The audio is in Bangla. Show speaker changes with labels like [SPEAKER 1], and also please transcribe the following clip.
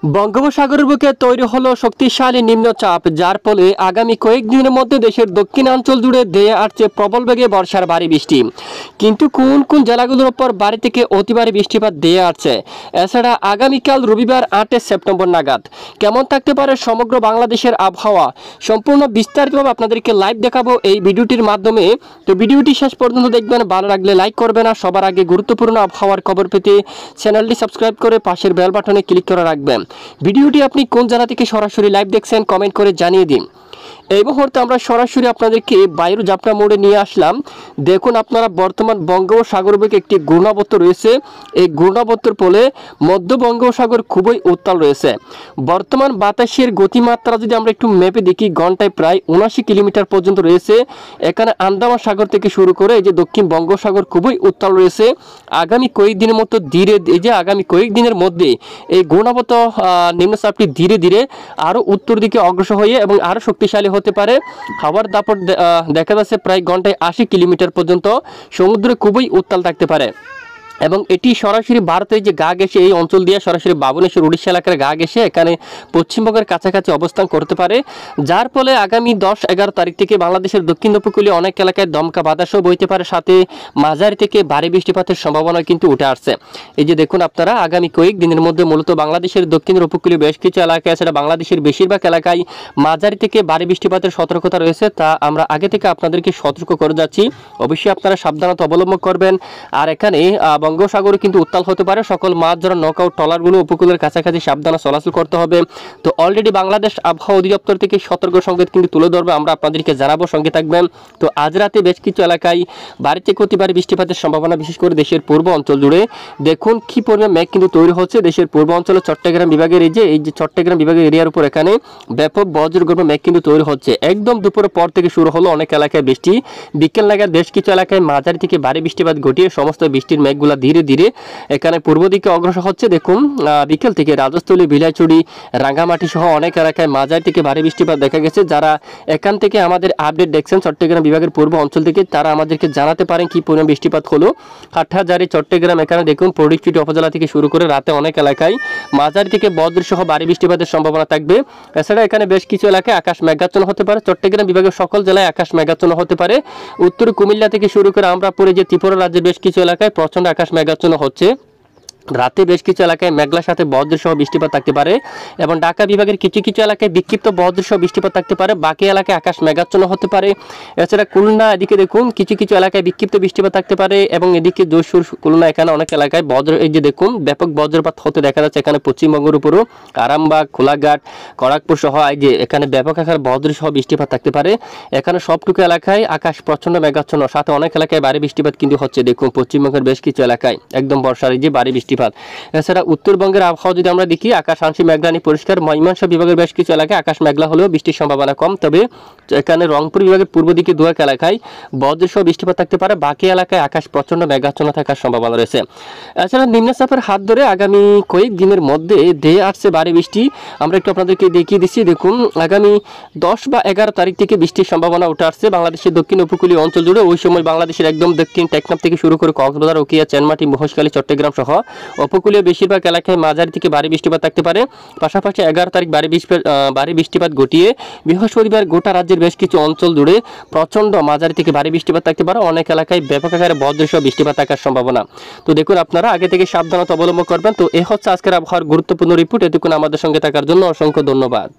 [SPEAKER 1] বঙ্গোপসাগরের বুকে তৈরি হলো শক্তিশালী নিম্নচাপ, যার ফলে আগামী কয়েকদিনের মধ্যে দেশের দক্ষিণাঞ্চল জুড়ে ধেয়ে আসছে প্রবল বেগে বর্ষার ভারী বৃষ্টি। কিন্তু কোন কোন জেলাগুলোর ওপর ভারী থেকে অতি ভারী বৃষ্টিপাত ধেয়ে আসছে। এছাড়া আগামীকাল রবিবার 8 সেপ্টেম্বর নাগাদ কেমন থাকতে পারে সমগ্র বাংলাদেশের আবহাওয়া, সম্পূর্ণ বিস্তারিতভাবে আপনাদেরকে লাইভ দেখাবো এই ভিডিওটির মাধ্যমে। তো ভিডিওটি শেষ পর্যন্ত দেখবেন, ভালো লাগলে লাইক করবেন, আর সবার আগে গুরুত্বপূর্ণ আবহাওয়ার খবর পেতে চ্যানেলটি সাবস্ক্রাইব করে পাশের বেল বাটনে ক্লিক করে রাখবেন। ভিডিওটি আপনি কোন জেলা থেকে সরাসরি লাইভ দেখছেন কমেন্ট করে জানিয়ে দিন। এই মুহূর্তে আমরা সরাসরি আপনাদেরকে বায়ুর জাপটা মোড়ে নিয়ে আসলাম। দেখুন আপনারা, বর্তমান বঙ্গোপসাগর বুকে একটি ঘূর্ণাবর্ত রয়েছে। এই ঘূর্ণাবর্তের ফলে মধ্য বঙ্গোপসাগর খুবই উত্তাল রয়েছে। বর্তমান বাতাসের গতিমাত্রা যদি আমরা একটু মেপে দেখি, ঘন্টায় প্রায় 79 কিলোমিটার পর্যন্ত রয়েছে। এখানে আন্দামান সাগর থেকে শুরু করে এই যে দক্ষিণ বঙ্গোপসাগর খুবই উত্তাল রয়েছে। আগামী কয়েকদিনের মতো আগামী কয়েকদিনের মধ্যে এই ঘূর্ণাবর্ত নিম্নচাপটি ধীরে ধীরে আরও উত্তর দিকে অগ্রসর হয়ে এবং আরও শক্তিশালী হতে পারে। হাওয়ার দাপট দেখা যাচ্ছে প্রায় ঘন্টায় 80 কিলোমিটার পর্যন্ত, সমুদ্রে খুবই উত্তাল থাকতে পারে। এবং এটি সরাসরি ভারতের যে গা ঘেঁষে এই অঞ্চল দিয়ে সরাসরি ভুবনেশ্বর উড়িষ্যা এলাকার গা ঘেঁষে এখানে পশ্চিমবঙ্গের কাছাকাছি অবস্থান করতে পারে, যার ফলে আগামী 10-11 তারিখ থেকে বাংলাদেশের দক্ষিণ উপকূলীয় অনেক এলাকায় দমকা বাতাসও বইতে পারে, সাথে মাঝারি থেকে ভারী বৃষ্টিপাতের সম্ভাবনা কিন্তু উঠে আসছে। এই যে দেখুন আপনারা, আগামী কয়েকদিনের মধ্যে মূলত বাংলাদেশের দক্ষিণের উপকূলীয় বেশ কিছু এলাকায়, সেটা বাংলাদেশের বেশিরভাগ এলাকায় মাঝারি থেকে ভারী বৃষ্টিপাতের সতর্কতা রয়েছে। তা আমরা আগে থেকে আপনাদেরকে সতর্ক করে যাচ্ছি, অবশ্যই আপনারা সাবধানতা অবলম্বন করবেন। আর এখানে বঙ্গোপসাগরে কিন্তু উত্তাল হতে পারে, সকল মাছ ধরা নৌকা ট্রলারগুলো উপকূলের কাছাকাছি সাবধানে চলাচল করতে হবে। তো অলরেডি বাংলাদেশ আবহাওয়া অধিদপ্তর থেকে সতর্ক সংকেত কিন্তু তুলে ধরবে, আমরা আপনাদেরকে জানাবো, সঙ্গে থাকবেন। তো আজ রাতে বেশ কিছু এলাকায় ভারী থেকে অতি ভারী বৃষ্টিপাতের সম্ভাবনা, বিশেষ করে দেশের পূর্ব অঞ্চল জুড়ে। দেখুন কি পরিমাণ মেঘ কিন্তু তৈরি হচ্ছে দেশের পূর্ব অঞ্চলে। চট্টগ্রাম বিভাগের এই যে চট্টগ্রাম বিভাগের এরিয়ার উপর এখানে ব্যাপক বজ্রগর্ভ মেঘ কিন্তু তৈরি হচ্ছে। একদম দুপুরের পর থেকে শুরু হলো অনেক এলাকায় বৃষ্টি, বিকেল নাগাদ বেশ কিছু এলাকায় মাঝারি থেকে ভারী বৃষ্টিপাত ঘটিয়ে সমস্ত বৃষ্টির মেঘগুলা ধীরে ধীরে এখানে পূর্ব দিকে অগ্রসর হচ্ছে। দেখুন বিকেল থেকে রাজস্থলী, বিলাইছড়ি, রাঙ্গামাটি সহ অনেক এলাকায় মাঝারি থেকে ভারী বৃষ্টিপাত দেখা গেছে। যারা এখান থেকে আমাদের আপডেট দেখছেন চট্টগ্রাম বিভাগের পূর্ব অঞ্চল থেকে, তারা আমাদেরকে জানাতে পারেন কি পরিমাণ বৃষ্টিপাত হলো। হাটহাজারী, চট্টগ্রাম, এখানে দেখুন ফটিকছড়ি উপজেলা থেকে শুরু করে রাতে অনেক এলাকায় মাঝারি থেকে বজ্র সহ ভারী বৃষ্টিপাতের সম্ভাবনা থাকবে। এছাড়া এখানে বেশ কিছু এলাকায় আকাশ মেঘাচ্ছন্ন হতে পারে। চট্টগ্রাম বিভাগের সকল জেলায় আকাশ মেঘাচ্ছন্ন হতে পারে। উত্তর কুমিল্লা থেকে শুরু করে আমরাপুরে যে ত্রিপুরা রাজ্যের বেশ কিছু এলাকায় প্রচণ্ড আকাশ মেঘাচ্ছন্ন হচ্ছে। রাতে বেশ কিছু এলাকায় মেঘলার সাথে বজ্রসহ বৃষ্টিপাত থাকতে পারে এবং ঢাকা বিভাগের কিছু কিছু এলাকায় বিক্ষিপ্ত বজ্রসহ বৃষ্টিপাত থাকতে পারে। বাকি এলাকায় আকাশ মেঘাচ্ছন্ন হতে পারে। এছাড়া খুলনা, এদিকে দেখুন কিছু কিছু এলাকায় বিক্ষিপ্ত বৃষ্টিপাত থাকতে পারে এবং এদিকে যশোর, খুলনা, এখানে অনেক এলাকায় এই যে দেখুন ব্যাপক বজ্রপাত হতে দেখা যাচ্ছে। এখানে পশ্চিমবঙ্গের উপরও আরামবাগ, খোলাঘাট, খড়গপুর সহ এই যে এখানে ব্যাপক আকার বজ্রসহ বৃষ্টিপাত থাকতে পারে। এখানে সবটুকু এলাকায় আকাশ প্রচণ্ড মেঘাচ্ছন্ন, সাথে অনেক এলাকায় ভারী বৃষ্টিপাত কিন্তু হচ্ছে। দেখুন পশ্চিমবঙ্গের বেশ কিছু এলাকায় একদম বর্ষার এই যে ভারী বৃষ্টিপাত। এছাড়া উত্তরবঙ্গের আবহাওয়া যদি আমরা দেখি, আকাশ আংশিক মেঘলানি পরিষ্কার। ময়মনসিংহ বিভাগের বেশ কিছু এলাকায় আকাশ মেঘলা হলেও বৃষ্টির সম্ভাবনা কম। তবে এখানে রংপুর বিভাগের পূর্ব দিকে দু এক এলাকায় বজ্রসহ বৃষ্টিপাত থাকতে পারে। বাকি এলাকায় আকাশ প্রচণ্ড মেঘাচ্ছন্ন থাকার সম্ভাবনা রয়েছে। এছাড়া নিম্নচাপের হাত ধরে আগামী কয়েকদিনের মধ্যে ধেয়ে আসছে ভারী বৃষ্টি। আমরা একটু আপনাদেরকে দেখিয়ে দিচ্ছি। দেখুন আগামী 10 বা 11 তারিখ থেকে বৃষ্টির সম্ভাবনা উঠে আসছে বাংলাদেশের দক্ষিণ উপকূলীয় অঞ্চল জুড়ে। ওই সময় বাংলাদেশের একদম দক্ষিণ টেকনাফ থেকে শুরু করে কক্সবাজার, উখিয়া, চেনমাটি, মহেশখালী, চট্টগ্রাম সহ উপকূলীয় বেশিরভাগ এলাকায় মাঝারি থেকে ভারী বৃষ্টিপাত থাকতে পারে। পাশাপাশি 11 তারিখ ভারী বৃষ্টিপাত ঘটিয়ে বৃহস্পতিবার গোটা রাজ্যের বেশ কিছু অঞ্চল জুড়ে প্রচণ্ড মাঝারি থেকে ভারী বৃষ্টিপাত থাকতে পারে। অনেক এলাকায় ব্যাপক আকারে বজ্রসহ বৃষ্টিপাত থাকার সম্ভাবনা। তো দেখুন আপনারা আগে থেকে সাবধানতা অবলম্বন করবেন। তো এ হচ্ছে আজকের আবহাওয়ার গুরুত্বপূর্ণ রিপোর্ট। এতক্ষণ আমাদের সঙ্গে থাকার জন্য অসংখ্য ধন্যবাদ।